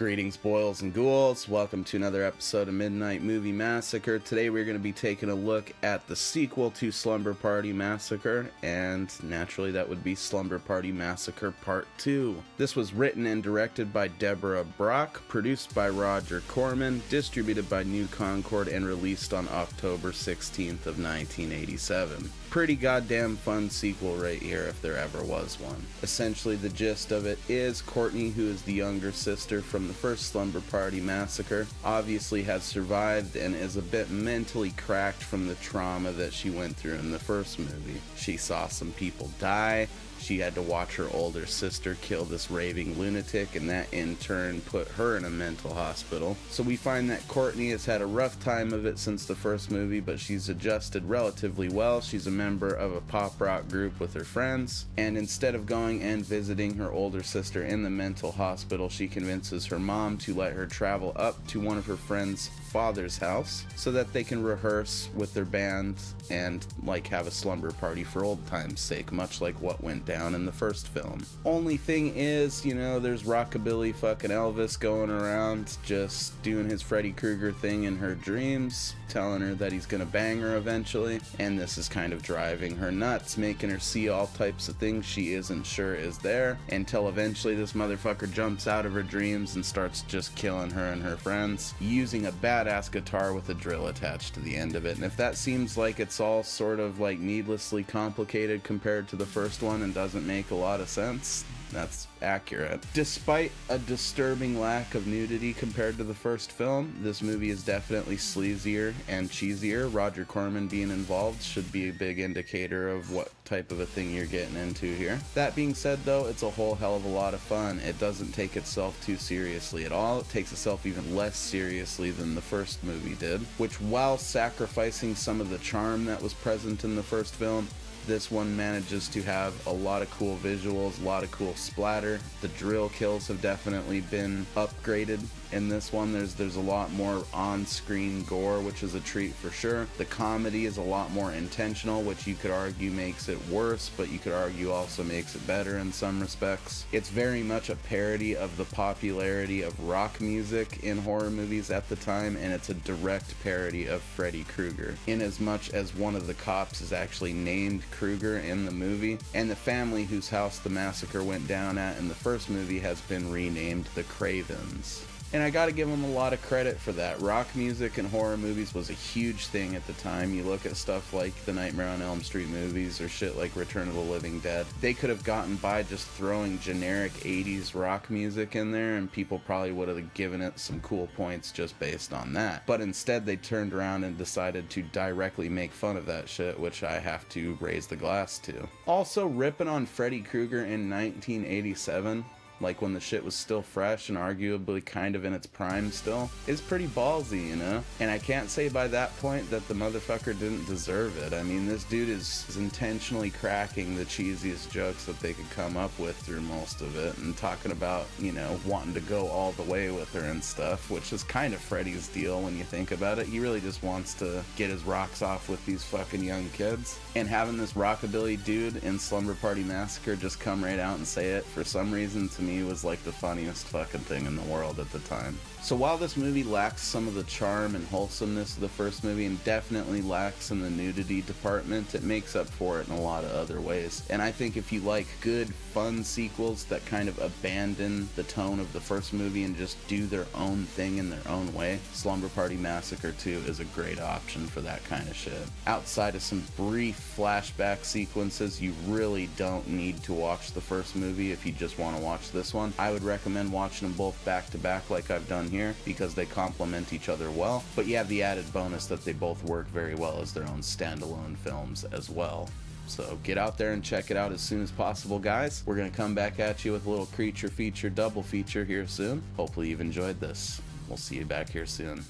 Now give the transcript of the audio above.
Greetings, boils and ghouls. Welcome to another episode of Midnight Movie Massacre. Today we're going to be taking a look at the sequel to Slumber Party Massacre, and naturally that would be Slumber Party Massacre Part 2. This was written and directed by Deborah Brock, produced by Roger Corman, distributed by New Concord, and released on October 16th of 1987. Pretty goddamn fun sequel right here if there ever was one. Essentially the gist of it is Courtney, who is the younger sister from the first Slumber Party Massacre, obviously has survived and is a bit mentally cracked from the trauma that she went through in the first movie. She saw some people die. She had to watch her older sister kill this raving lunatic, and that in turn put her in a mental hospital. So we find that Courtney has had a rough time of it since the first movie, but she's adjusted relatively well. She's a member of a pop rock group with her friends, and instead of going and visiting her older sister in the mental hospital, she convinces her mom to let her travel up to one of her friends' father's house so that they can rehearse with their band and have a slumber party for old time's sake, much like what went down in the first film. Only thing is, there's rockabilly fucking Elvis going around just doing his Freddy Krueger thing in her dreams, telling her that he's gonna bang her eventually, and this is kind of driving her nuts, making her see all types of things she isn't sure is there, until eventually this motherfucker jumps out of her dreams and starts just killing her and her friends using a badass guitar with a drill attached to the end of it. And if that seems like it's all sort of needlessly complicated compared to the first one and doesn't make a lot of sense, that's accurate. Despite a disturbing lack of nudity compared to the first film, this movie is definitely sleazier and cheesier. Roger Corman being involved should be a big indicator of what type of a thing you're getting into here. That being said though, it's a whole hell of a lot of fun. It doesn't take itself too seriously at all. It takes itself even less seriously than the first movie did, which while sacrificing some of the charm that was present in the first film, this one manages to have a lot of cool visuals, a lot of cool splatter. The drill kills have definitely been upgraded in this one. There's a lot more on-screen gore, which is a treat for sure. The comedy is a lot more intentional, which you could argue makes it worse, but you could argue also makes it better in some respects. It's very much a parody of the popularity of rock music in horror movies at the time, and it's a direct parody of Freddy Krueger, in as much as one of the cops is actually named Krueger in the movie, and the family whose house the massacre went down at in the first movie has been renamed the Cravens. And I gotta give them a lot of credit for that. Rock music in horror movies was a huge thing at the time. You look at stuff like the Nightmare on Elm Street movies or shit like Return of the Living Dead. They could have gotten by just throwing generic 80s rock music in there and people probably would have given it some cool points just based on that. But instead they turned around and decided to directly make fun of that shit, which I have to raise the glass to. Also, ripping on Freddy Krueger in 1987, when the shit was still fresh and arguably kind of in its prime still, is pretty ballsy, And I can't say by that point that the motherfucker didn't deserve it. I mean, this dude is intentionally cracking the cheesiest jokes that they could come up with through most of it, and talking about, wanting to go all the way with her and stuff, which is kind of Freddy's deal when you think about it. He really just wants to get his rocks off with these fucking young kids. And having this rockabilly dude in Slumber Party Massacre just come right out and say it, for some reason, to me, was the funniest fucking thing in the world at the time. So while this movie lacks some of the charm and wholesomeness of the first movie and definitely lacks in the nudity department, it makes up for it in a lot of other ways. And I think if you like good, fun sequels that kind of abandon the tone of the first movie and just do their own thing in their own way, Slumber Party Massacre 2 is a great option for that kind of shit. Outside of some brief flashback sequences, you really don't need to watch the first movie if you just want to watch this one. I would recommend watching them both back to back like I've done here, because they complement each other well, but you have the added bonus that they both work very well as their own standalone films as well. So get out there and check it out as soon as possible, guys. We're going to come back at you with a little creature feature double feature here soon. Hopefully you've enjoyed this. We'll see you back here soon.